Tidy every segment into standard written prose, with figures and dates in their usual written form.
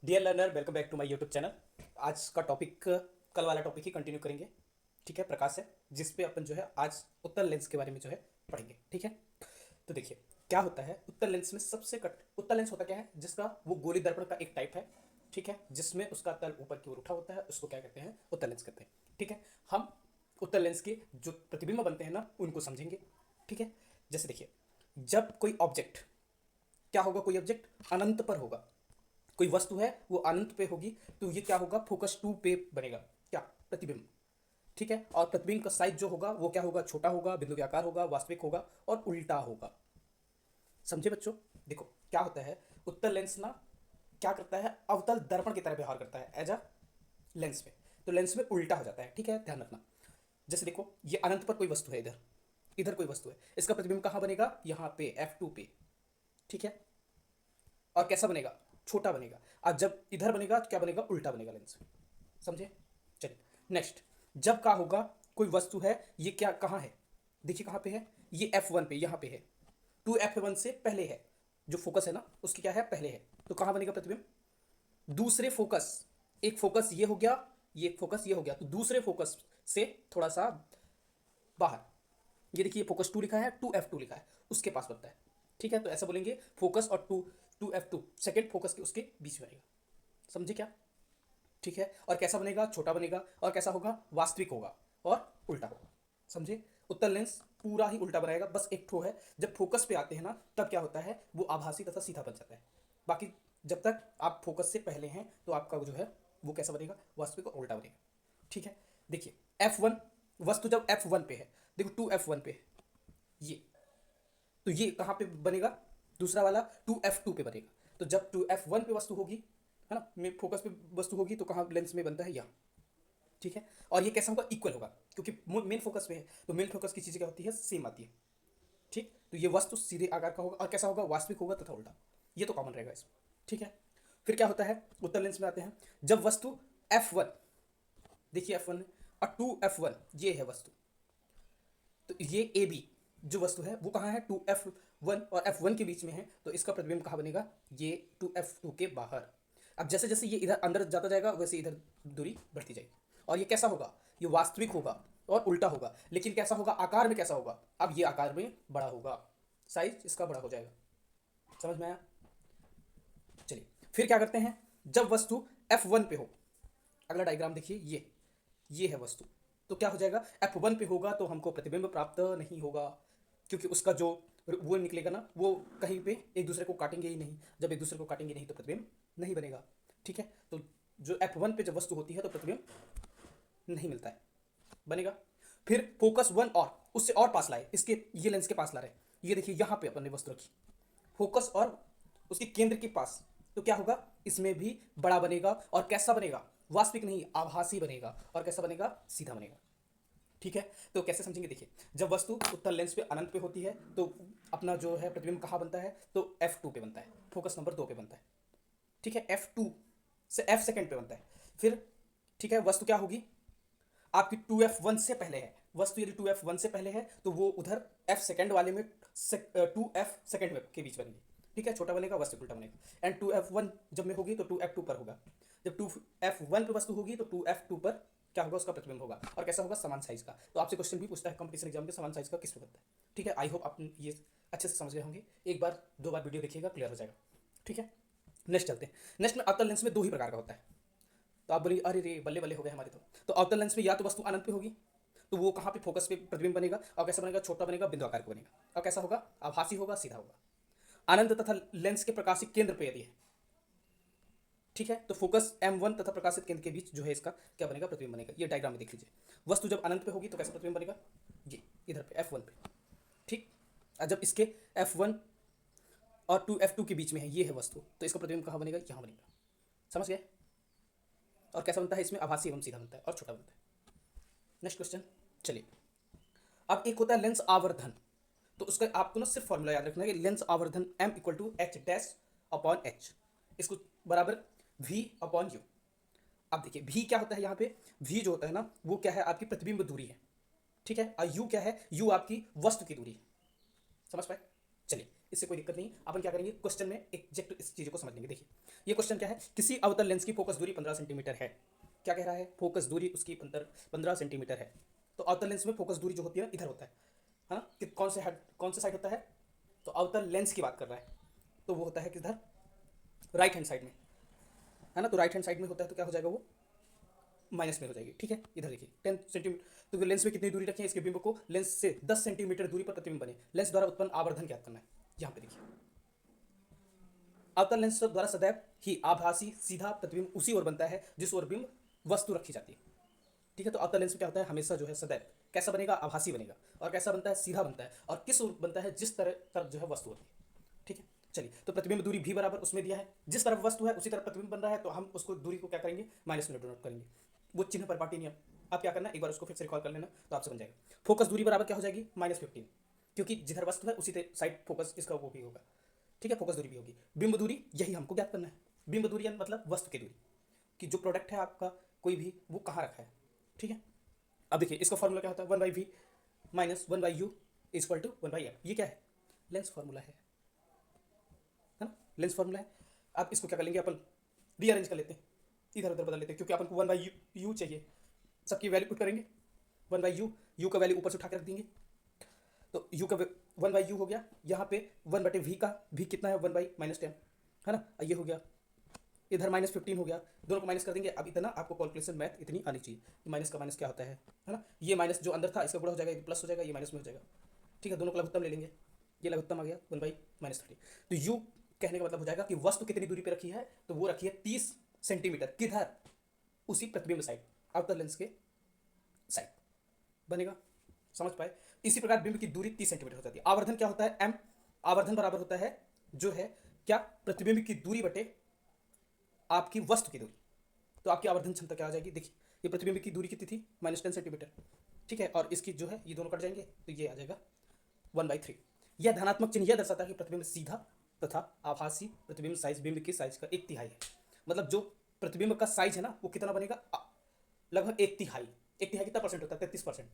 Dear learner, welcome back to my YouTube channel. आज का topic कल वाला टॉपिक ही कंटिन्यू करेंगे। ठीक है, प्रकाश है जिस पे अपन जो है आज उत्तल लेंस के बारे में जो है पढ़ेंगे। ठीक है, तो देखिए क्या होता है उत्तल लेंस में सबसे कट उत्तल लेंस होता क्या है, जिसका वो गोली दर्पण का एक टाइप है। ठीक है, जिसमें उसका तल ऊपर की ओर उठा होता है, उसको क्या कहते हैं, उत्तल लेंस कहते हैं। ठीक है, हम उत्तल लेंस के जो प्रतिबिंब बनते हैं ना उनको समझेंगे। ठीक है, जैसे देखिए जब कोई ऑब्जेक्ट क्या होगा, कोई ऑब्जेक्ट अनंत पर होगा, कोई वस्तु है वो अनंत पे होगी, तो ये क्या होगा, फोकस टू पे बनेगा, क्या, प्रतिबिंब। ठीक है, और प्रतिबिंब का साइज जो होगा वो क्या होगा, छोटा होगा, बिंदु के आकार होगा, वास्तविक होगा और उल्टा होगा। समझे बच्चों? देखो क्या होता है, उत्तल लेंस ना क्या करता है, अवतल दर्पण की तरह व्यवहार करता है एज अ लेंस में। तो लेंस में उल्टा हो जाता है। ठीक है, ध्यान रखना। जैसे देखो ये अनंत पर कोई वस्तु है, इधर इधर कोई वस्तु है, इसका प्रतिबिंब कहाँ बनेगा, यहाँ पे F2 पे। ठीक है, और कैसा बनेगा, छोटा बनेगा। अब जब इधर बनेगा तो क्या बनेगा, उल्टा बनेगा लेंस। समझे? चलिए नेक्स्ट, जब क्या होगा, कोई वस्तु है, ये क्या कहाँ है, देखिए कहाँ पे है, ये F1 पे, यहाँ पे है। 2F1 से पहले है, जो फोकस है ना उसकी क्या है, पहले है। तो कहाँ बनेगा प्रतिबिंब, दूसरे फोकस, एक फोकस ये हो गया, ये फोकस ये हो गया, तो दूसरे फोकस से थोड़ा सा बाहर। ये देखिए फोकस 2 लिखा है, 2F2 लिखा है, उसके पास बनता है। ठीक है, तो ऐसा बोलेंगे फोकस और 2F2 सेकेंड फोकस के उसके बीच में रहेगा। समझे क्या? ठीक है, और कैसा बनेगा, छोटा बनेगा, और कैसा होगा, वास्तविक होगा और उल्टा होगा। समझे? उत्तल लेंस पूरा ही उल्टा बनाएगा, बस एक ठो है, जब फोकस पे आते हैं ना तब क्या होता है, वो आभासी तथा सीधा बन जाता है। बाकी जब तक आप फोकस से पहले हैं तो आपका जो है वो कैसा बनेगा, वास्तविक और उल्टा बनेगा। ठीक है, देखिए F1 वस्तु जब F1 पे है, देखो 2F1 पे है ये, तो ये कहाँ पे बनेगा, दूसरा वाला 2F2 पे बनेगा। तो जब 2F1 पे वस्तु होगी, है ना, में फोकस पे वस्तु होगी, तो कहाँ लेंस में बनता है, यहाँ। ठीक है, और ये कैसा होगा, इक्वल होगा, क्योंकि मेन फोकस पे है, तो मेन फोकस की चीज़ें क्या होती है, सेम आती है। ठीक, तो ये वस्तु सीधे आकार का होगा, और कैसा होगा, वास्तविक होगा तथा उल्टा। ये तो कॉमन रहेगा इसमें। ठीक है, फिर क्या होता है, उत्तर लेंस में आते हैं, जब वस्तु F1, देखिए F1 और 2F1 ये है वस्तु, तो ये ए बी जो वस्तु है वो कहाँ है, 2F1 और F1 के बीच में है, तो इसका प्रतिबिंब कहाँ बनेगा, ये 2F2 के बाहर। अब जैसे जैसे ये इधर अंदर जाता जाएगा वैसे इधर दूरी बढ़ती जाएगी, और ये कैसा होगा, ये वास्तविक होगा और उल्टा होगा, लेकिन कैसा होगा, आकार में कैसा होगा, अब ये आकार में बड़ा होगा, साइज इसका बड़ा हो जाएगा। समझ में आया? चलिए फिर क्या करते हैं, जब वस्तु F1 पे हो, अगला डायग्राम देखिए, ये है वस्तु, तो क्या हो जाएगा, F1 पे होगा तो हमको प्रतिबिंब प्राप्त नहीं होगा, क्योंकि उसका जो वो निकलेगा ना, वो कहीं पे एक दूसरे को काटेंगे ही नहीं, जब एक दूसरे को काटेंगे नहीं तो प्रतिबिंब नहीं बनेगा। ठीक है, तो जो F1 पे जब वस्तु होती है तो प्रतिबिंब नहीं मिलता है, बनेगा। फिर फोकस 1 और उससे और पास लाए, इसके ये लेंस के पास ला रहे, ये देखिए यहाँ पे अपन ने वस्तु रखी, फोकस और उसके केंद्र के पास, तो क्या होगा, इसमें भी बड़ा बनेगा, और कैसा बनेगा, वास्तविक नहीं, आभासी बनेगा, और कैसा बनेगा, सीधा बनेगा। ठीक है, तो कैसे समझेंगे, देखिए जब वस्तु उत्तल लेंस पे अनंत पे होती है तो अपना जो है प्रतिबिंब कहाँ बनता है, तो F2 पे बनता है, फोकस नंबर 2 पे बनता है। ठीक है, F2 से F सेकेंड पे बनता है। फिर ठीक है, वस्तु क्या होगी, आपकी 2F1 से पहले है वस्तु, यदि 2F1 से पहले है तो वो उधर F सेकेंड वाले में 2F सेकेंड के बीच बनेगी। ठीक है, छोटा बनेगा, वस्तु उल्टा बनेगा। एंड 2F1 जब में होगी तो 2F2 पर होगा, जब 2F1 पे वस्तु होगी तो 2F2 पर क्या होगा, उसका प्रतिबिंब होगा, और कैसा होगा, समान साइज का। तो आपसे क्वेश्चन भी पूछता है कंपटीशन एग्जाम के, समान साइज का किस पे बनता है। ठीक है, आई होप आप ये अच्छे से समझ गए होंगे, एक बार दो बार वीडियो देखिएगा, क्लियर हो जाएगा। ठीक है, नेक्स्ट चलते हैं। नेक्स्ट में अवतल लेंस में दो ही प्रकार का होता है, तो आप बोलिए अरे रे बल्ले बल्ले हो गए हमारे, तो अवतल लेंस में या तो वस्तु अनंत पे होगी, तो वो कहाँ पे, फोकस पे प्रतिबिंब बनेगा, और कैसा बनेगा, छोटा बनेगा, बिंदु आकार का बनेगा, और कैसा होगा, आभासी होगा, सीधा होगा। अनंत तथा लेंस के प्रकाशित केंद्र पे यदि है, ठीक है, तो फोकस M1 तथा प्रकाशित केंद्र के बीच जो है इसका क्या बनेगा, प्रतिबिंब बनेगा। ये डायग्राम में देख लीजिए, वस्तु जब अनंत पे होगी तो कैसा प्रतिबिंब बनेगा, ये इधर पे F1 पे। ठीक, और जब इसके F1 और 2F2 के बीच में है, ये है वस्तु, तो इसका प्रतिबिंब कहाँ बनेगा, यहाँ बनेगा। समझ गए? और कैसा बनता है, इसमें आभासी एवं सीधा बनता है और छोटा बनता है। नेक्स्ट क्वेश्चन, चलिए। अब एक होता है लेंस आवर्धन, तो उसका आपको ना सिर्फ फॉर्मूला याद रखना है कि लेंस आवर्धन M equal to H dash upon H, इसको बराबर V अपॉन यू। अब देखिए V क्या होता है, यहाँ पे V जो होता है ना वो क्या है, आपकी प्रतिबिंब दूरी है। ठीक है, और U क्या है, U आपकी वस्तु की दूरी है। समझ पाए? चलिए इससे कोई दिक्कत नहीं। अपन क्या करेंगे, क्वेश्चन में एग्जैक्ट इस चीज़ को समझ लेंगे। देखिए ये क्वेश्चन क्या है, किसी अवतल लेंस की फोकस दूरी 15 सेंटीमीटर है। क्या कह रहा है, फोकस दूरी उसकी 15 सेंटीमीटर है। तो अवतल लेंस में फोकस दूरी जो होती है ना इधर होता है ना, कि कौन से साइड होता है, तो अवतल लेंस की बात कर रहा है, तो वो होता है किधर, राइट हैंड साइड में, है ना। तो राइट हैंड साइड में होता है तो क्या हो जाएगा, वो माइनस में हो जाएगी। ठीक है, इधर देखिए 10 सेंटीमीटर। तो लेंस में कितनी दूरी रखें, इसके बिंब को लेंस से 10 सेंटीमीटर दूरी पर प्रतिबिंब बने, लेंस द्वारा उत्पन्न आवर्धन ज्ञात करना है। यहाँ पे देखिए, अवतल लेंस द्वारा सदैव ही आभासी सीधा प्रतिबिंब उसी ओर बनता है जिस ओर बिंब वस्तु रखी जाती है। ठीक है, तो अवतल लेंस में क्या होता है, हमेशा जो है सदैव कैसा बनेगा, आभासी बनेगा। और कैसा बनता है, सीधा बनता है। और किस ओर बनता है, जिस तरफ जो है वस्तु होती है। ठीक है, चलिए, तो प्रतिबिंब दूरी भी बराबर उसमें दिया है, जिस तरफ वस्तु है उसी तरफ प्रतिबिंब बन रहा है, तो हम उसको दूरी को क्या करेंगे, माइनस में डिनोट करेंगे। वो चिन्ह पर पाटी नियम, आप क्या करना, एक बार उसको फिर से रिकॉल कर लेना तो आपसे बन जाएगा। फोकस दूरी बराबर क्या हो जाएगी, -15, क्योंकि जिधर वस्तु है उसी साइड फोकस इसका वो भी होगा। ठीक है, फोकस दूरी भी होगी। बिंब दूरी यही हमको ज्ञात करना है। बिंब दूरी मतलब वस्तु की दूरी, कि जो प्रोडक्ट है आपका कोई भी, वो कहाँ रखा है। ठीक है, अब देखिए इसका फॉर्मूला क्या होता है, 1/v minus 1/u equal to 1/f। ये क्या है, लेंस फॉर्मूला है ना, लेंस फॉर्मूला है। अब इसको क्या कर लेंगे, अपन रीअरेंज कर लेते हैं, इधर उधर बदल लेते हैं, क्योंकि अपन को 1/u चाहिए। सबकी वैल्यू पुट करेंगे, 1/u, यू का वैल्यू ऊपर से उठा के रख देंगे। तो यू का 1/u हो गया, यहाँ पे 1/v का भी कितना है, 1/-10, है ना। ये हो गया, इधर -15 हो गया, दोनों को माइनस कर देंगे। अब इतना आपको कैलकुलेशन मैथ इतनी आनी चाहिए कि माइनस का माइनस क्या होता है ना। ये माइनस जो अंदर था इसका गुणा हो जाएगा, ये प्लस हो जाएगा, ये माइनस में हो जाएगा। ठीक है, दोनों का लघुत्तम ले लेंगे, ये लघुत्तम आ गया 1/-30। तो यू कहने का मतलब हो जाएगा कि वस्तु कितनी दूरी पे रखी है, तो वो रखी है 30 सेंटीमीटर। किधर, उसी प्रतिबिंब साइड, आउटर लेंस के साइड बनेगा। समझ पाए। इसी प्रकार बिंब की दूरी 30 सेंटीमीटर हो जाती है। आवर्धन क्या होता है, m। आवर्धन बराबर होता है जो है क्या, प्रतिबिंब की दूरी बटे आपकी वस्तु की दूरी। तो आपकी आवर्धन क्षमता क्या आ जाएगी, देखिए ये प्रतिबिंब की दूरी कितनी थी, -10 सेंटीमीटर। ठीक है, और इसकी जो है ये दोनों कट जाएंगे, तो ये आ जाएगा 1/3। यह धनात्मक चिन्ह यह दर्शाता है कि प्रतिबिंब सीधा तथा आभासी प्रतिबिंब साइज बिंब के साइज का 1/3 है। मतलब जो प्रतिबिंब का साइज है ना, वो कितना बनेगा, लगभग 1/3। 1/3 कितना परसेंट होता है, 33%।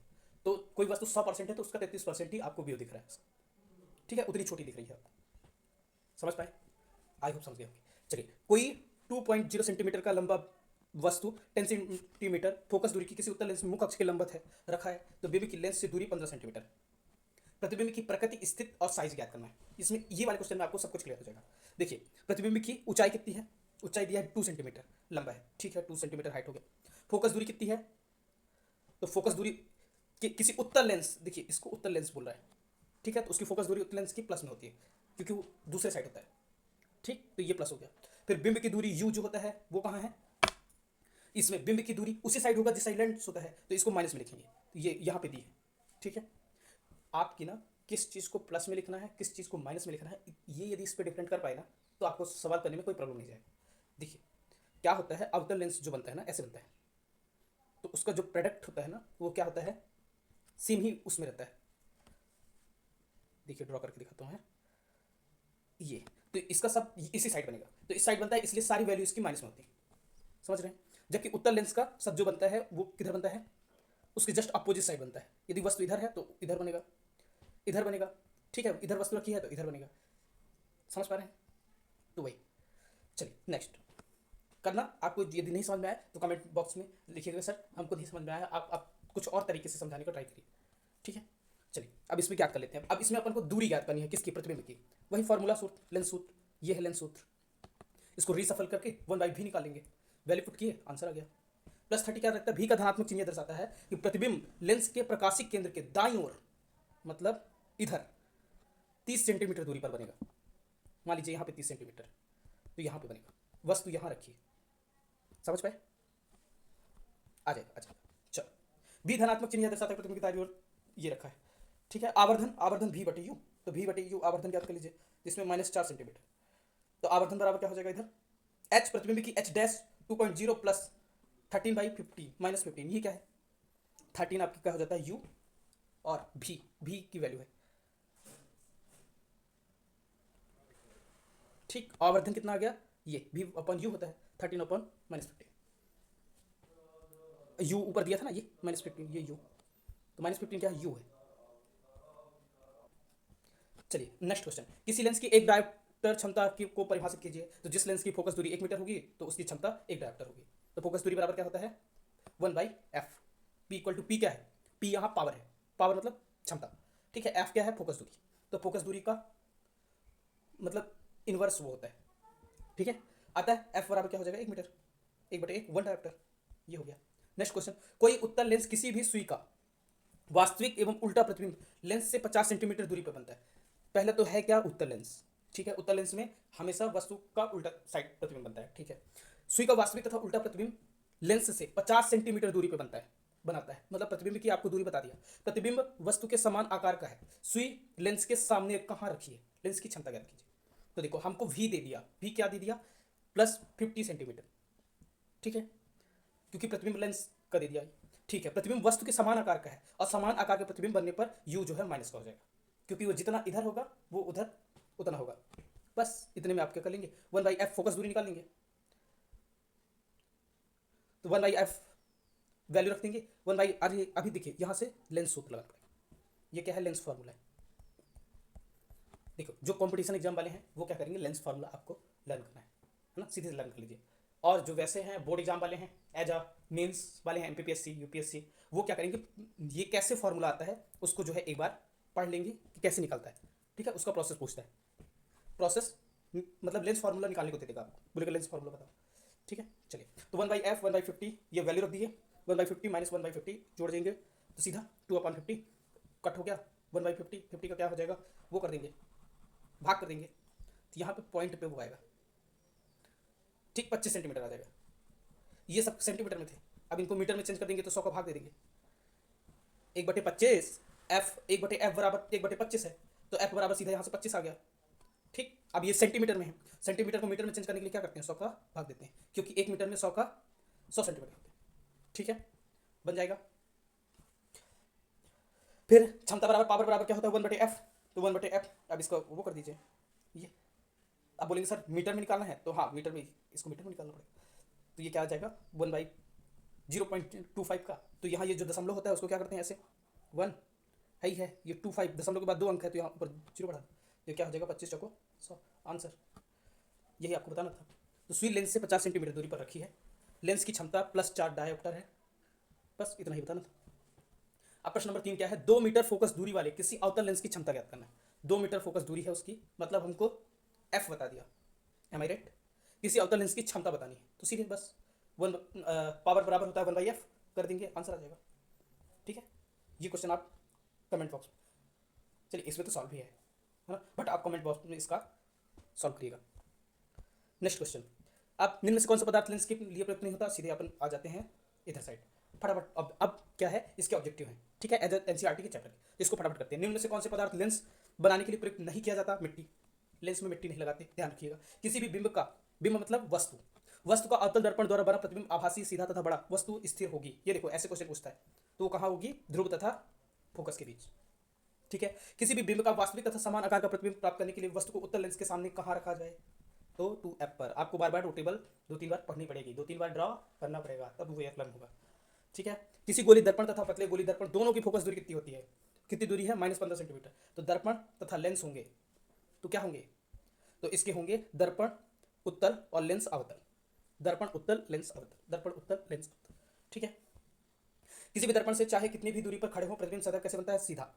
तो कोई वस्तु 100% है तो उसका 33% ही आपको व्यू दिख रहा है। ठीक है, उतनी छोटी दिख रही है आपको। समझ पाए, आई होप समझ गए होंगे। चलिए, कोई 2.0 सेंटीमीटर का लंबा वस्तु 10 सेंटीमीटर फोकस दूरी की किसी उत्तल लेंस में मुख्य अक्ष के लंबत है रखा है, तो बिंब की लेंस से दूरी 15 सेंटीमीटर। प्रतिबिंब की प्रकृति, स्थिति और साइज ज्ञात करना है। इसमें ये वाले क्वेश्चन में आपको सब कुछ क्लियर हो जाएगा। देखिए प्रतिबिंब की ऊंचाई कितनी है, ऊंचाई दिया है 2 सेंटीमीटर लंबा है। ठीक है, 2 सेंटीमीटर हाइट हो गया। फोकस दूरी कितनी है, तो फोकस दूरी किसी उत्तल लेंस, देखिए इसको उत्तल लेंस बोल रहा है। ठीक है, तो उसकी फोकस दूरी उत्तल लेंस की प्लस में होती है, क्योंकि वो दूसरे साइड होता है। ठीक, तो ये प्लस हो गया। फिर बिंब की दूरी u जो होता है वो कहाँ है, इसमें बिंब की दूरी उसी साइड होगा जिस साइड लेंस होता है, तो इसको माइनस में लिखेंगे, तो ये यहाँ पे दी है। ठीक है, आपकी ना किस चीज़ को प्लस में लिखना है, किस चीज़ को माइनस में लिखना है, ये यदि इस पर डिफरेंट कर पाए ना, तो आपको सवाल करने में कोई प्रॉब्लम नहीं जाएगा। देखिए क्या होता है, अवतल लेंस जो बनता है ना, ऐसे बनता है, तो उसका जो प्रोडक्ट होता है ना, वो क्या होता है, सेम ही उसमें रहता है। देखिए ड्रॉ करके दिखाता हूँ, ये तो इसका सब इसी साइड बनेगा, तो इस साइड बनता है, इसलिए सारी वैल्यू इसकी माइनस में होती है। समझ रहे हैं। जबकि उत्तल लेंस का सब जो बनता है वो किधर बनता है, उसके जस्ट अपोजिट साइड बनता है। यदि वस्तु इधर है तो इधर बनेगा, इधर बनेगा। ठीक है, इधर वस्तु रखी है तो इधर बनेगा। समझ पा रहे हैं, तो वही। चलिए नेक्स्ट करना। आपको यदि नहीं समझ में आया तो कमेंट बॉक्स में लिखिएगा, सर हमको नहीं समझ में आया, आप कुछ और तरीके से समझाने का ट्राई करिए। ठीक है, चलिए अब इसमें क्या कर लेते हैं। अब इसमें अपन को दूरी ज्ञात करनी है, किसकी, प्रतिबिंब की। वही फॉर्मूला सूत्र, लेंस सूत्र, ये है लेंस सूत्र। इसको रीसफल करके 1/v निकालेंगे, वैल्यू पुट किए, आंसर आ गया। +30 क्या रखता है, भी का धनात्मक चिन्ह दर्शाता है कि प्रतिबिंब लेंस के प्रकाशिक केंद्र के दाईं ओर, मतलब इधर 30 सेंटीमीटर दूरी पर बनेगा। मान लीजिए यहाँ पे 30 सेंटीमीटर, तो यहाँ पे बनेगा, वस्तु यहाँ रखिए। समझ पाए, आ जाएगा आ जाएगा। चलो, भी धनात्मक चिन्ह दर्शाता है प्रतिबिंब की दाईं ओर, ये रखा है। ठीक है, आवर्धन, आवर्धन भी बटे यू, तो भी बटे यू आवर्धन ज्ञात कर लीजिए, जिसमें -4 सेंटीमीटर। तो आवर्धन बराबर क्या हो जाएगा, इधर एच प्रतिबिंब की एच डैश 2.0 प्लस 13/50 -15, ये क्या है, 13 आपकी क्या हो जाता है यू, और भी की वैल्यू है। ठीक, आवर्धन कितना आ गया, ये भी अपन यू होता है 13/-15। यू ऊपर दिया था ना, ये -15, ये यू, तो -15 क्या है, यू है। चलिए नेक्स्ट क्वेश्चन, किसी लेंस की एक डायोप्टर क्षमता की को परिभाषित कीजिए। तो जिस लेंस की फोकस दूरी 1 मीटर होगी तो उसकी क्षमता 1 डायोप्टर होगी। तो फोकस दूरी बराबर क्या होता है, 1/f। P equal to P क्या है, पी यहाँ पावर है, पावर मतलब क्षमता, ठीक है। एफ क्या है, फोकस दूरी। तो फोकस दूरी का मतलब इनवर्स वो होता है, ठीक है। आता है एफ बराबर क्या हो जाएगा, 1 मीटर, 1/1 1 डायोप्टर, ये हो गया। नेक्स्ट क्वेश्चन, कोई उत्तल लेंस किसी भी सुई का वास्तविक एवं उल्टा प्रतिबिंब लेंस से 50 सेंटीमीटर दूरी पर बनता है। पहले तो है क्या, उत्तल लेंस, ठीक है। उत्तल लेंस में हमेशा वस्तु का उल्टा साइड प्रतिबिंब बनता है, ठीक है। सुई का वास्तविक तथा उल्टा प्रतिबिंब लेंस से 50 सेंटीमीटर दूरी पर बनाता है, मतलब प्रतिबिंब की आपको दूरी बता दिया। प्रतिबिंब वस्तु के समान आकार का है। सुई लेंस के सामने कहाँ रखी है, लेंस की क्षमता क्या कीजिए। तो देखो हमको वी दे दिया, वी क्या दे दिया, +50 सेंटीमीटर, ठीक है, क्योंकि प्रतिबिंब लेंस का दे दिया, ठीक है। प्रतिबिंब वस्तु के समान आकार का है और समान आकार के प्रतिबिंब बनने पर यू जो है माइनस का हो जाएगा, क्योंकि वो जितना इधर होगा वो उधर उतना होगा। बस इतने में आप क्या कर लेंगे, 1/f फोकस दूरी निकाल लेंगे। तो 1/f वैल्यू रख देंगे, 1 अरे अभी देखिए यहाँ से लेंस सूत्र लगाना पड़ेगा। ये क्या है, लेंस फार्मूला है। देखो जो कंपटीशन एग्जाम वाले हैं वो क्या करेंगे, लेंस फार्मूला आपको लर्न करना है ना, सीधे से लर्न कर लीजिए। और जो वैसे हैं बोर्ड एग्जाम वाले हैं, एज अ मेंस वाले हैं, एमपीपीएससी यूपीएससी, वो क्या करेंगे, ये कैसे फार्मूला आता है उसको जो है एक बार पढ़ लेंगे कि कैसे निकलता है, ठीक है। उसका प्रोसेस पूछता है, प्रोसेस मतलब लेंस फार्मूला निकालने को दे देगा आपको, बोलेगा लेंस फार्मूला बताओ, ठीक है। चलिए तो 1/f 1/50 ये वैल्यू रख दी है, 1/50 माइनस 1/50 जोड़ देंगे तो सीधा 2/50 कट हो गया। 1/50 50 का क्या हो जाएगा, वो कर देंगे, भाग कर देंगे, तो यहाँ पे पॉइंट पे वो आएगा, ठीक, 25 सेंटीमीटर आ जाएगा। ये सब सेंटीमीटर में थे, अब इनको मीटर में चेंज कर देंगे तो 100 का भाग दे देंगे, 1/25 एफ, 1/f बराबर 1/25 है, तो एफ बराबर सीधा यहाँ से 25 आ गया, ठीक। अब ये सेंटीमीटर में है, सेंटीमीटर को मीटर में चेंज करने के लिए क्या करते हैं, 100 का भाग देते हैं, क्योंकि 1 मीटर में 100 का 100 सेंटीमीटर होते हैं, ठीक है, बन जाएगा। फिर क्षमता बराबर पावर बराबर क्या होता है, 1/f, तो 1/f, अब इसको वो कर दीजिए ये। अब बोलेंगे सर मीटर में निकालना है, तो हाँ मीटर में, इसको मीटर में निकालना पड़ेगा। तो ये क्या आ जाएगा, 1/0.25 का, तो यहाँ ये जो दशमलव होता है उसको क्या करते हैं, ऐसे 1 है ही है, ये 25 दशमलव के बाद 2 अंक है तो यहाँ ऊपर 0 बढ़ा, तो क्या हो जाएगा 25 चौको 100, आंसर। यही आपको बताना था। तो सुई लेंस से 50 सेंटीमीटर दूरी पर रखी है, लेंस की क्षमता +4 डायोप्टर है, बस इतना ही बताना था। अब प्रश्न नंबर 3 क्या है, 2 मीटर फोकस दूरी वाले किसी अवतल लेंस की क्षमता ज्ञात करना है। 2 मीटर फोकस दूरी है उसकी, मतलब हमको एफ बता दिया, एम आई राइट, किसी अवतल लेंस की क्षमता बतानी है, तो सीधे बस पावर बराबर होता है 1/f कर देंगे, आंसर आ जाएगा, ठीक है। ये क्वेश्चन आप कमेंट बॉक्स में, चलिए इसमें तो सॉल्व भी है ना, बट आप कमेंट बॉक्स में इसका सॉल्व करिएगा। नेक्स्ट क्वेश्चन, अब निम्न से कौन सा पदार्थ लेंस के लिए प्रयुक्त नहीं होता, सीधे अपन आ जाते हैं इधर साइड फटाफट। अब क्या है, इसके ऑब्जेक्टिव है, ठीक है, एज एनसीईआरटी के चैप्टर, इसको फटाफट करते हैं। निम्न से कौन से पदार्थ लेंस बनाने के लिए प्रयुक्त नहीं किया जाता, मिट्टी, लेंस में मिट्टी नहीं लगाते, ध्यान रखिएगा। किसी भी बिंब का, बिंब मतलब वस्तु, वस्तु का अवतल दर्पण द्वारा बना प्रतिबिंब आभासी सीधा तथा बड़ा, वस्तु स्थिर होगी, ये देखो ऐसे क्वेश्चन पूछता है, तो वो कहाँ होगी, ध्रुव तथा फोकस के बीच, ठीक है। किसी भी बिंब का वास्तविक तथा समान आकार का प्रतिबिंब प्राप्त करने के लिए वस्तु को उत्तल लेंस के सामने कहाँ रखा जाए, तो 2f पर। आपको बार बार वो टेबल 2-3 बार पढ़नी पड़ेगी, 2-3 बार ड्रॉ करना पड़ेगा, तब वो एफ लर्न होगा, ठीक है। किसी गोली दर्पण तथा पतले गोली दर्पण दोनों की फोकस दूरी कितनी होती है, कितनी दूरी है, -15 सेंटीमीटर। तो दर्पण तथा लेंस होंगे तो क्या होंगे, तो इसके होंगे दर्पण उत्तल और लेंस अवतल, दर्पण उत्तल लेंस अवतल, दर्पण उत्तल लेंस अवतल, ठीक है। किसी भी दर्पण से चाहे कितनी भी दूरी पर खड़े हो, प्रतिबिंब सदैव कैसे बनता है, सीधा,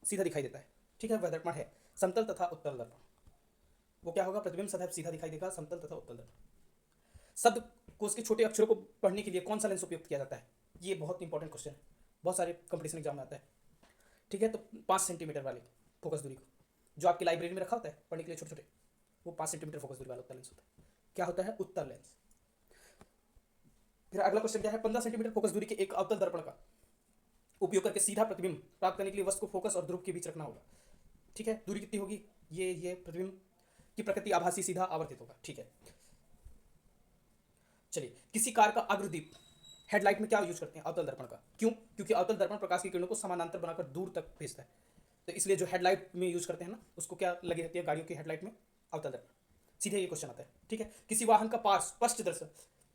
सीधा दिखाई देता है, ठीक है। वह दर्पण है समतल तथा उत्तल दर्पण, वो क्या होगा, प्रतिबिंब सदैव सीधा दिखाई देगा, समतल तथा उत्तल दर्पण। शब्द कोश के छोटे अक्षरों को पढ़ने के लिए कौन सा लेंस उपयोग किया जाता है, ये बहुत इंपॉर्टेंट क्वेश्चन है, बहुत सारे कंपटीशन एग्जाम में आता है, ठीक है। तो 5 सेंटीमीटर वाले फोकस दूरी को, जो आपकी लाइब्रेरी में रखा होता है पढ़ने के लिए छोटे छोटे, वो 5 सेंटीमीटर फोकस दूरी वाला उत्तल लेंस होता है, क्या होता है, उत्तल लेंस। फिर अगला क्वेश्चन क्या है, 15 सेंटीमीटर फोकस दूरी के एक अवतल दर्पण का उपयोग करके सीधा प्रतिबिंब प्राप्त करने के लिए वस्तु को फोकस और ध्रुव के बीच रखना होगा, ठीक है। दूरी कितनी होगी, ये प्रतिबिंब की प्रकृति आभासी सीधा आवर्तित होगा, ठीक है। चलिए, किसी कार का अग्रदीप हेडलाइट में क्या यूज करते हैं, अवतल दर्पण का, क्यों, क्योंकि अवतल दर्पण प्रकाश की किरणों को समानांतर बनाकर दूर तक भेजता है, तो इसलिए जो हेडलाइट में यूज करते हैं ना, उसको क्या लगी रहती है गाड़ियों की हेडलाइट में, अवतल दर्पण, सीधे ये क्वेश्चन आता है, ठीक है। किसी वाहन का पार्श्व स्पष्ट दर्शन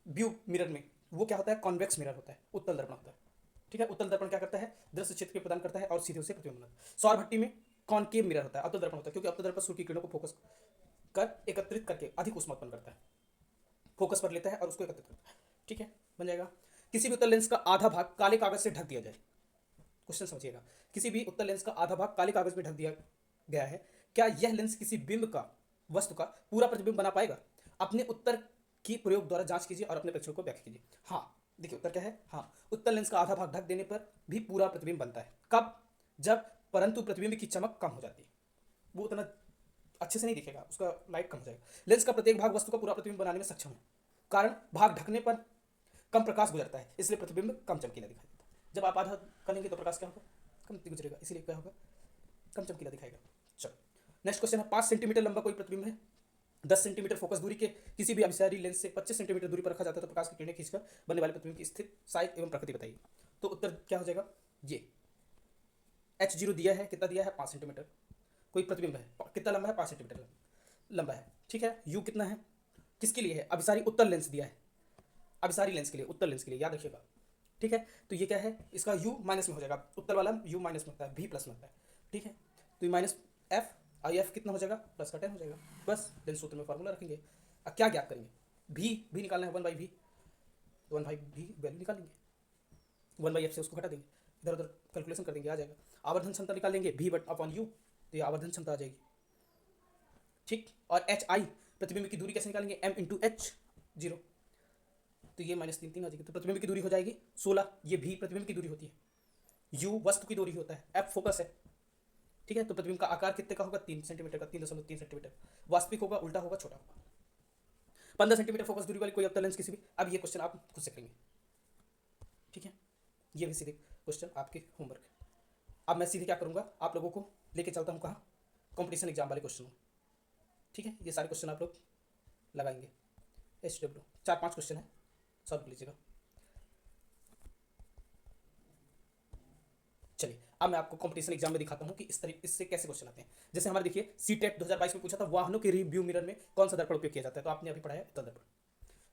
व्यू मिरर में, वो क्या होता है, कॉन्वेक्स मिरर होता है, उत्तल दर्पण होता है, ठीक है। उत्तल दर्पण क्या करता है, दृश्य क्षेत्र को प्रदान करता है और सीधे उसे प्रतिबिंब बनाता है। सौर भट्टी में कॉनकेव मिरर होता है, अवतल दर्पण होता है, क्योंकि अवतल दर्पण सूर्य की किरणों को फोकस कर एकत्रित करके अधिक ऊष्मा उत्पन्न करता है, फोकस पर लेता है और उसको एकत्रित करता है। ठीक है, बन जाएगा। किसी भी उत्तल लेंस का आधा भाग काले कागज से ढक दिया जाए। क्वेश्चन समझिएगा, किसी भी उत्तल लेंस का आधा भाग काले कागज में ढक दिया गया है, क्या यह लेंस किसी बिंब का वस्तु का पूरा प्रतिबिंब बना पाएगा? अपने उत्तर की प्रयोग द्वारा जांच कीजिए और अपने परीक्षण को व्याख्या कीजिए। हाँ, देखिए उत्तर क्या है। हाँ, उत्तल लेंस का आधा भाग ढक देने पर भी पूरा प्रतिबिंब बनता है। कब? जब परंतु प्रतिबिंब की चमक कम हो जाती है, वो उतना अच्छे से नहीं दिखेगा, उसका लाइट कम हो जाएगा। लेंस का प्रत्येक भाग वस्तु का पूरा प्रतिबिंब बनाने में सक्षम है, कारण भाग ढकने पर कम प्रकाश गुजरता है, इसलिए प्रतिबिंब कम चमकीला दिखाई देता है। जब आप आधा करेंगे तो प्रकाश क्या होगा? कम गुजरेगा, इसीलिए क्या होगा? कम चमकीला दिखाएगा। चलो नेक्स्ट क्वेश्चन है, 5 सेंटीमीटर लंबा कोई प्रतिबिंब है, 10 सेंटीमीटर फोकस दूरी के किसी भी अभिसारी लेंस से 25 सेंटीमीटर दूरी पर रखा जाता है, तो प्रकाश की किरणें खींचकर बनने वाले प्रतिबिंब की स्थिति, साइज एवं प्रकृति बताइए। तो उत्तर क्या हो जाएगा? ये H0 दिया है, कितना दिया है? 5 सेंटीमीटर। कोई प्रतिबिंब है, कितना लंबा है? 5 सेंटीमीटर लंबा है। ठीक है, U कितना है? किसके लिए है? अभिसारी उत्तल लेंस दिया है, अभिसारी लेंस के लिए, उत्तल लेंस के लिए, याद रखिएगा। ठीक है, तो ये क्या है? इसका U माइनस में हो जाएगा, उत्तल वाला U माइनस में होता है, V प्लस में होता है। ठीक है, तो ये माइनस F और F कितना हो जाएगा? प्लस का 10 हो जाएगा। बस लेंस सूत्र में फॉर्मूला रखेंगे। अब क्या ज्ञात करेंगे? भी निकालना है, 1/V, 1/V वैल्यू निकालेंगे, 1/F से उसको घटा देंगे, इधर उधर कैलकुलेशन कर देंगे, आ जाएगा। आवर्धन क्षमता निकाल लेंगे, V/U, तो ये आवर्धन क्षमता आ जाएगी। ठीक, और HI प्रतिबिंब की दूरी कैसे निकालेंगे? M/H0, तो ये -3 आ जाएगी, तो प्रतिबिंब की दूरी हो जाएगी 16। ये भी प्रतिबिंब की दूरी होती है, U वस्तु की दूरी होता है, F फोकस है। ठीक है, तो प्रतिबिंब का आकार कितने का होगा? 3 सेंटीमीटर का, 3.3 सेंटीमीटर। वास्तविक होगा, उल्टा होगा, छोटा होगा। 15 सेंटीमीटर फोकस दूरी वाली कोई अवतल लेंस किसी भी, अब ये क्वेश्चन आप खुद से करेंगे। ठीक है, ये भी सीधे क्वेश्चन आपके होमवर्क है। अब मैं सीधे क्या करूंगा, आप लोगों को लेके चलता हूँ कहाँ? कॉम्पिटिशन एग्जाम वाले क्वेश्चन। ठीक है, ये सारे क्वेश्चन आप लोग लगाएंगे। HW 4-5 क्वेश्चन है, सॉल्व कर लीजिएगा। चलिए अब मैं आपको कंपटीशन एग्जाम में दिखाता हूँ कि इससे कैसे क्वेश्चन आते हैं। जैसे हमारे देखिए सीटेट 2022 में पूछा था, वाहनों के रिव्यू मिरर में कौन सा दर्पण उपयोग किया जाता है, तो आपने अभी पढ़ा है उत्तल दर्पण।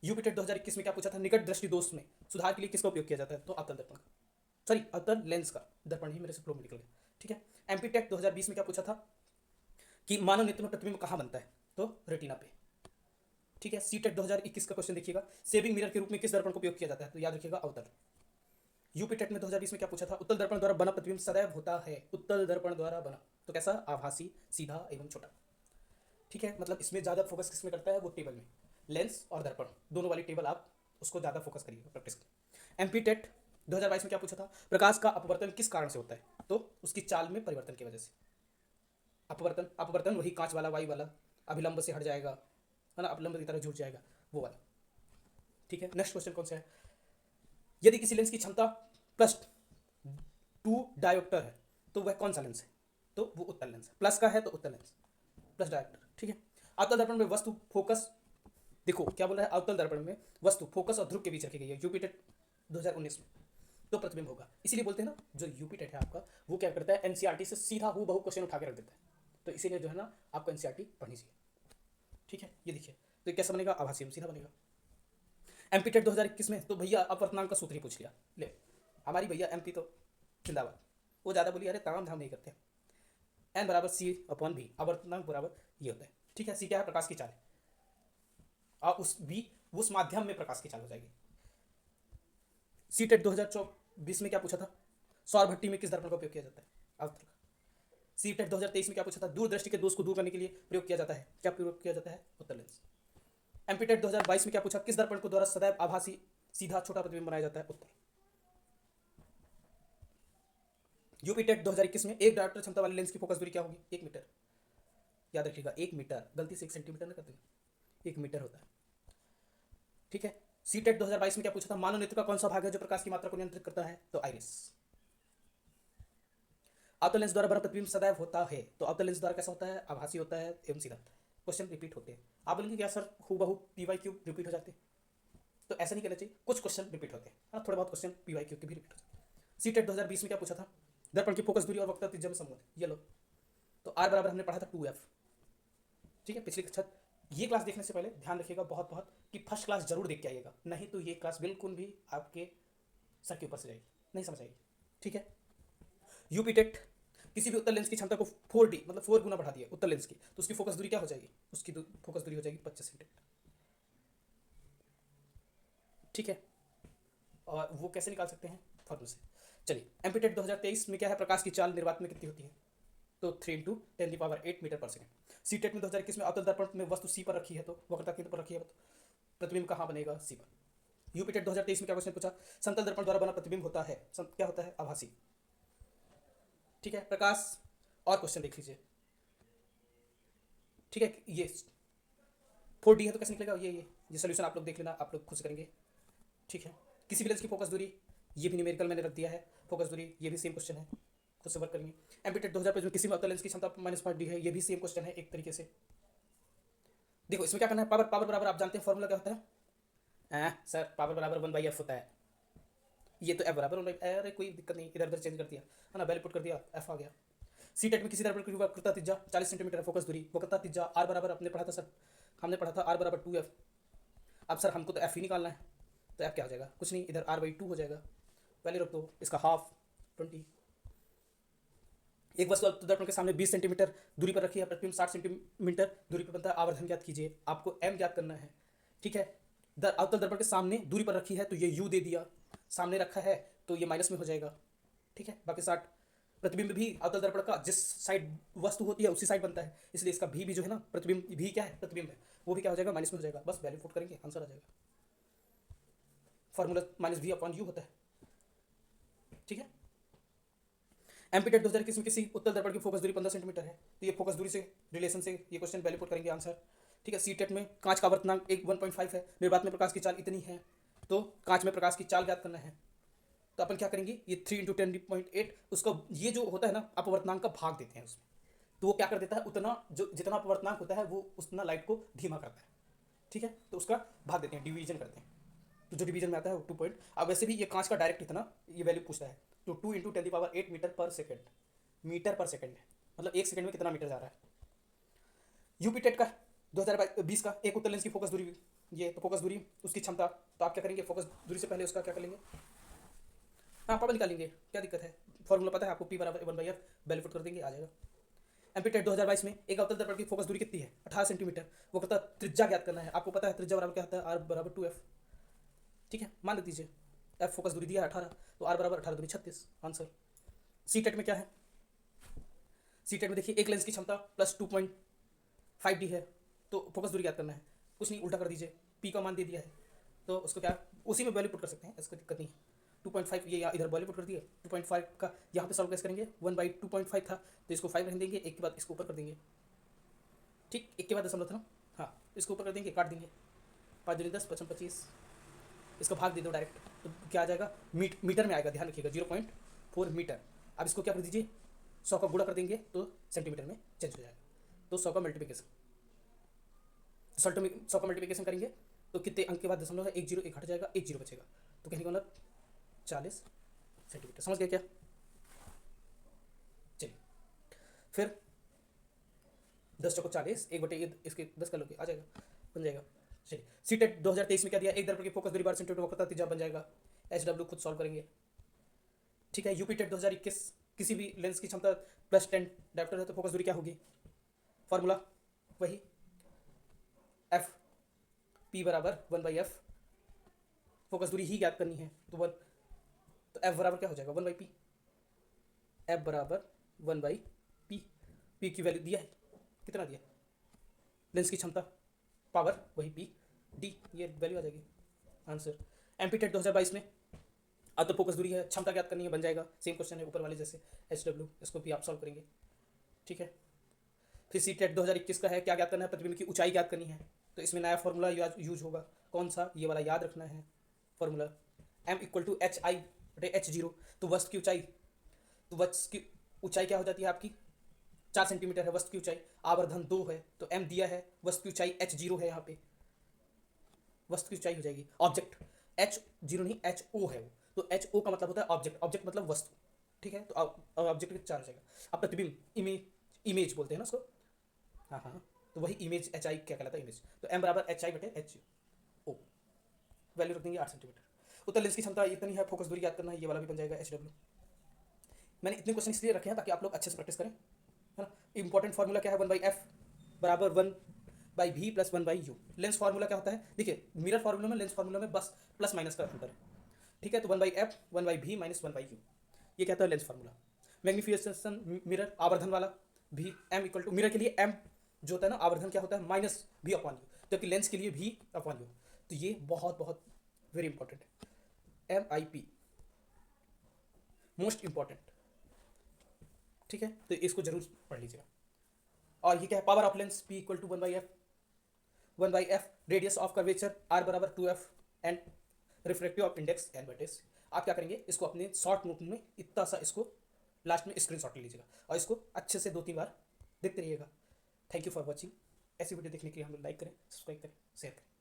यूपीटेट 2021 में क्या पूछा था, निकट दृष्टि दोष में सुधार के लिए किसका उपयोग किया जाता है, तो अवतल दर्पण का, सॉरी अवतल लेंस का, दर्पण ही मेरे से फ्लो में निकल गया। ठीक है, एमपीटेक 2020 में क्या पूछा था कि मानव नेत्र में प्रतिबिंब कहाँ बनता है, तो रेटिना पे। ठीक है, सीटेट 2021 का क्वेश्चन देखिएगा, सेविंग मिरर के रूप में किस दर्पण का उपयोग किया जाता है, तो याद रखिएगा अवतल। यूपीटेट में 2020 में क्या पूछा था, उत्तल दर्पण द्वारा बना प्रतिबिंब सदैव होता है, उत्तल दर्पण द्वारा बना, तो कैसा? आभासी, सीधा एवं छोटा। ठीक है, मतलब इसमें ज़्यादा फोकस किसमें करता है, वो टेबल में, लेंस और दर्पण दोनों वाली टेबल आप उसको ज़्यादा फोकस करिएगा, प्रैक्टिस करिए। एमपीटेट 2022 में क्या पूछा था, प्रकाश का अपवर्तन किस कारण से होता है, तो उसकी चाल में परिवर्तन की वजह से। अपवर्तन वही कांच वाला, वाई वाला, अभिलंब से हट जाएगा, है ना, अपलंब की तरह झुक जाएगा, वो वाला। ठीक है, नेक्स्ट क्वेश्चन कौन सा है, यदि किसी लेंस की क्षमता +2 डायोप्टर है तो वह कौन सा लेंस है, तो वो उत्तल लेंस है। प्लस का है तो उत्तल लेंस, प्लस डायोप्टर। ठीक है, अवतल दर्पण में वस्तु फोकस, देखो क्या बोल रहा है, अवतल दर्पण में वस्तु फोकस और ध्रुव के बीच रखी गई है, यूपीटेट 2019 में, तो प्रतिबिंब होगा। इसीलिए बोलते हैं ना, जो यूपीटेट है आपका वो क्या करता है, एनसीईआरटी से सीधा हूबहू क्वेश्चन उठा के रख देता है, तो इसीलिए जो है ना आपको एनसीईआरटी पढ़नी चाहिए। ठीक है, ये देखिए, तो ये कैसा बनेगा, आभासी सीधा बनेगा। एमपीटेट 2021 में तो भैया अपवर्तनांक का सूत्र ही पूछ लिया, ले हमारी भैया एमपी तो जिंदाबाद, वो ज़्यादा बोली अरे ताम झाम नहीं करते, एन बराबर C/V, अपवर्तनांक बराबर ये होता है। ठीक है, सी क्या है, प्रकाश की चाल, और उस बी उस माध्यम में प्रकाश की चाल हो जाएगी। सीटेट 2024 में क्या पूछा था, सौर भट्टी में किस दर्पण का उपयोग किया जाता है, अवतल का। सीटेट 2023 में क्या पूछा था, दूरदृष्टि के दोष को दूर करने के लिए प्रयोग किया जाता है, क्या प्रयोग किया जाता है, उत्तल लेंस। एमपीटेट 2022 में क्या पूछा, किस दर्पण को द्वारा सदैव आभासी सीधा छोटा प्रतिबिंब बनाया जाता है, उत्तर। यूपीटेट 2021 में एक डायोप्टर क्षमता वाले लेंस की फोकस दूरी क्या होगी, 1 मीटर। याद रखिएगा 1 मीटर, गलती से 1 सेंटीमीटर ना कर देना, 1 मीटर होता है। ठीक है, सीटेट 2022 में क्या पूछा था, मानव नेत्र का कौन सा भाग है जो प्रकाश की मात्रा को नियंत्रित करता है, तो आइरिस। अवतल लेंस द्वारा बना प्रतिबिंब सदैव होता है, तो अवतल लेंस द्वारा कैसा होता है, आभासी होता है एवं सीधा। क्वेश्चन रिपीट होते हैं, आप बोलेंगे क्या सर हूबहू PYQ रिपीट हो जाते हैं, तो ऐसा नहीं कहना चाहिए, कुछ क्वेश्चन रिपीट होते हैं, हाँ थोड़े बहुत क्वेश्चन PYQ के भी रिपीट होते हैं। सीटेट 2020 में क्या पूछा था, दर्पण की फोकस दूरी और वक्रता त्रिज्या में संबंध, ये लो, तो R बराबर हमने पढ़ा था 2F। ठीक है, पिछली कक्षा, ये क्लास देखने से पहले ध्यान रखिएगा बहुत बहुत कि फर्स्ट क्लास जरूर देख के आइएगा, नहीं तो ये क्लास बिल्कुल भी आपके सर के ऊपर से जाएगी, नहीं समझ आएगी। ठीक है, यूपीटेट किसी भी उत्तर लेंस की क्षमता को 4D मतलब 4 गुना बढ़ा दिया उत्तर लेंस की, तो उसकी फोकस दूरी क्या हो जाएगी, उसकी फोकस दूरी हो जाएगी 25 सेंटीमीटर। ठीक है, और वो कैसे निकाल सकते हैं, फॉर्मूले से। चलिए, एमपीटेट 2023 में क्या है, प्रकाश की चाल निर्वात में कितनी होती है, तो 3 × 10⁸ मीटर पर सेकंड। सीटेट में 2021 में अवतल दर्पण में वस्तु सी पर रखी है तो वक्रता केंद्र पर रखी है, तो प्रतिबिंब कहाँ बनेगा, सी पर। यूपीटेट 2023 में क्या क्वेश्चन पूछा, समतल दर्पण द्वारा बना प्रतिबिंब होता है, क्या होता है, आभासी। ठीक है, प्रकाश और क्वेश्चन देख लीजिए। ठीक है, ये 4D है तो कैसे निकलेगा, ये सोल्यूशन आप लोग देख लेना, आप लोग खुद से करेंगे। ठीक है, किसी भी लेंस की फोकस दूरी, ये भी न्यूमेरिकल मैंने रख दिया है, फोकस दूरी ये भी सेम क्वेश्चन है, खुद से वर्क करेंगे। एमपीटेट 2025 में किसी भी अवतल लेंस की क्षमता -5D है, ये भी सेम क्वेश्चन है एक तरीके से। देखो इसमें क्या करना है, पावर पावर बराबर, आप जानते हैं फॉर्मूला क्या होता है, सर पावर बराबर 1/f होता है, ये तो f बराबर 1/, अरे कोई दिक्कत नहीं, इधर उधर चेंज कर दिया है ना, वैल्यू पुट कर दिया, f आ गया। सी टेट में किसी दर्पण की वक्रता त्रिज्या 40 सेंटीमीटर है, फोकस दूरी वक्रता त्रिज्या r बराबर, अपने पढ़ा था सर, हमने पढ़ा था r बराबर 2f। अब सर हमको तो f ही निकालना है, तो f क्या हो जाएगा, कुछ नहीं, इधर r/2 हो जाएगा, वैल्यू रख दो, इसका हाफ 20। एक वस्तु दर्पण के सामने 20 सेंटीमीटर दूरी पर रखी है, प्रतिबिंब 60 सेंटीमीटर दूरी पर बनता है, आवर्धन ज्ञात कीजिए, आपको m ज्ञात करना है। ठीक है, अवतल दर्पण के सामने दूरी पर रखी है तो ये u दे दिया, सामने रखा है तो ये माइनस में हो जाएगा। ठीक है, बाकी 60, प्रतिबिंब भी अवतल दर्पण का जिस साइड वस्तु होती है उसी साइड बनता है, इसलिए इसका भी जो है ना, प्रतिबिंब भी क्या है, प्रतिबिंब है, वो भी क्या हो जाएगा, माइनस में हो जाएगा, बस वैल्यू पुट करेंगे, आंसर आ जाएगा। फॉर्मूला -v/u होता है। ठीक है, एमपीटेट 2021 में किसी उत्तल दर्पण की फोकस दूरी 15 सेंटीमीटर है, तो ये फोकस दूरी से रिलेशन से ये क्वेश्चन वैल्यू पुट करेंगे, आंसर। ठीक है, सी टेट में कांच का वर्तनांक 1.5 है, निर्वात में प्रकाश की चाल इतनी है, तो कांच में प्रकाश की चाल ज्ञात करना है, तो अपन क्या करेंगे, ये 3 × 10⁸, उसका ये जो होता है ना, अपवर्तनांक का भाग देते हैं उसमें, तो वो क्या कर देता है, उतना जो जितना अपवर्तनांक होता है वो उतना लाइट को धीमा करता है। ठीक है, तो उसका भाग देते हैं, डिवीजन करते हैं, तो जो डिवीजन में आता है वो 2 पॉइंट। अब वैसे भी ये कांच का डायरेक्ट इतना ये वैल्यू पूछता है, तो 2 × 10⁸ मीटर पर सेकेंड, मीटर पर सेकेंड है, मतलब एक सेकंड में कितना मीटर जा रहा है। यूपी टेट का 2020 का एक उत्तर लेंस की फोकस दूरी, ये तो फोकस दूरी उसकी क्षमता, तो आप क्या करेंगे, फोकस दूरी से पहले उसका क्या कर लेंगे, हाँ पावर निकालेंगे, क्या दिक्कत है, फॉर्मूला पता है आपको, p बराबर 1/f, वैल्यू पुट कर देंगे, आ जाएगा। एमपीटेट 2022 में एक अवतल दर्पण की फोकस दूरी कितनी है, 18 सेंटीमीटर, वो कहता है त्रिज्या ज्ञात करना है, आपको पता है त्रिज्या बराबर क्या होता है, r बराबर 2f। ठीक है, मान लीजिए f फोकस दूरी दिया है 18, तो r बराबर 18 दूनी 36, आंसर। सी टेट में क्या है, सी टेट में देखिए एक लेंस की क्षमता +2.5D है, तो फोकस दूरी ज्ञात करना है, कुछ नहीं उल्टा कर दीजिए, p का मान दे दिया है, तो उसको क्या उसी में वैल्यू पुट कर सकते हैं, इसको दिक्कत नहीं है। 2.5 ये इधर वैल्यू पुट कर दिए, 2.5 का यहाँ पे सॉल्व कैसे करेंगे, 1/2.5 था तो इसको 5 रख देंगे, एक के बाद इसको ऊपर कर देंगे। ठीक, एक के बाद दशमलव था ना, हाँ इसको ऊपर कर देंगे, काट देंगे, 5 दूनी 10, 55 25, इसको भाग दे दो डायरेक्ट, तो क्या आ जाएगा, मीटर में आएगा, ध्यान रखिएगा 0.4 मीटर। अब इसको क्या कर दीजिए, 100 का गुणा कर देंगे तो सेंटीमीटर में चेंज हो जाएगा, तो 100 का मल्टीप्लिकेशन, 100 का मल्टीप्लिकेशन करेंगे तो कितने अंक के बाद दशमलव है, 1 0 1 हट जाएगा, 1 0 बचेगा, तो कहने का मतलब 40 सेंटीमीटर, समझ गए क्या। चलिए फिर 10 चौको 40, 1/, इसके 10 कर लोगे, आ जाएगा, बन जाएगा। चलिए, सी टेट 2023 में क्या दिया, एक दर्पण की फोकस दूरी 12 सेंटीमीटर, वक्रता त्रिज्या बन जाएगा, HW खुद सॉल्व करेंगे। ठीक है, यूपी टेट 2021 किसी भी लेंस की क्षमता +10 डायोप्टर है, तो फोकस दूरी क्या होगी, फॉर्मूला वही, f p बराबर 1/f, फोकस दूरी ही ज्ञात करनी है, तो f बराबर क्या हो जाएगा, 1/p, f बराबर 1/p, p की वैल्यू दिया है, कितना दिया, लेंस की क्षमता, पावर वही p d, ये वैल्यू आ जाएगी, आंसर। एमपी टेट 2022 में अब तो फोकस दूरी है, क्षमता ज्ञात करनी है, बन जाएगा, सेम क्वेश्चन है ऊपर वाले जैसे, HW, इसको भी आप सॉल्व करेंगे। ठीक है, फिर सी टेट 2021 का है, क्या ज्ञात करना है, प्रतिबिंब की ऊंचाई ज्ञात करनी है, तो इसमें नया फॉर्मूला यूज होगा, कौन सा, ये वाला याद रखना है फॉर्मूला, m = hi/h0, तो वस्तु की ऊंचाई, तो वस्तु की ऊंचाई क्या हो जाती है आपकी, 4 सेंटीमीटर है वस्तु की ऊंचाई, आवर्धन 2 है, तो m दिया है, वस्तु की ऊंचाई h0 है, यहाँ पे वस्तु की ऊंचाई हो जाएगी, ऑब्जेक्ट h0 नहीं ho है वो, तो ho का मतलब होता है ऑब्जेक्ट, ऑब्जेक्ट मतलब वस्तु। ठीक है, तो ऑब्जेक्ट के 4 हो जाएगा। अब प्रतिबिंब, इमेज बोलते हैं ना उसको, हाँ हाँ, तो वही इमेज hi क्या कहलाता है, इमेज, तो m बराबर hi/ho, वैल्यू रख देंगे 8 सेंटीमीटर। उत्तर लेंस की क्षमता इतनी है, फोकस दूरी याद करना है, ये वाला भी बन जाएगा HW। मैंने इतने क्वेश्चन इसलिए रखे हैं ताकि आप लोग अच्छे से प्रैक्टिस करें, है ना। इंपॉर्टेंट फार्मूला क्या है, 1/f बराबर 1/v plus 1/u। Lens formula क्या होता है, देखिए मिरर फार्मूला में, लेंस फार्मूला में बस प्लस माइनस का अंतर है, ठीक है। तो 1/f 1/v माइनस 1/u, ये कहता है लेंस फार्मूला। मैग्निफिकेशन मिरर आवर्धन वाला, भी m इक्वल टू, मिरर के लिए m जो होता है ना आवर्धन क्या होता है, माइनस v अपॉन यू, जबकि लेंस के लिए v अपॉन यू। तो ये बहुत बहुत वेरी इंपॉर्टेंट है, MIP मोस्ट इंपॉर्टेंट, ठीक है। तो इसको जरूर पढ़ लीजिएगा। और ये क्या है, power of lens P equal to 1/f radius of curvature R बराबर 2f and refractive of index N/S। आप क्या करेंगे, इसको अपने शॉर्ट नोट में इतना सा इसको लास्ट में स्क्रीनशॉट ले लीजिएगा और इसको अच्छे से 2-3 बार देखते रहिएगा। Thank you for watching. ऐसी वीडियो देखने के लिए हम लोग लाइक करें, सब्सक्राइब करें, शेयर करें।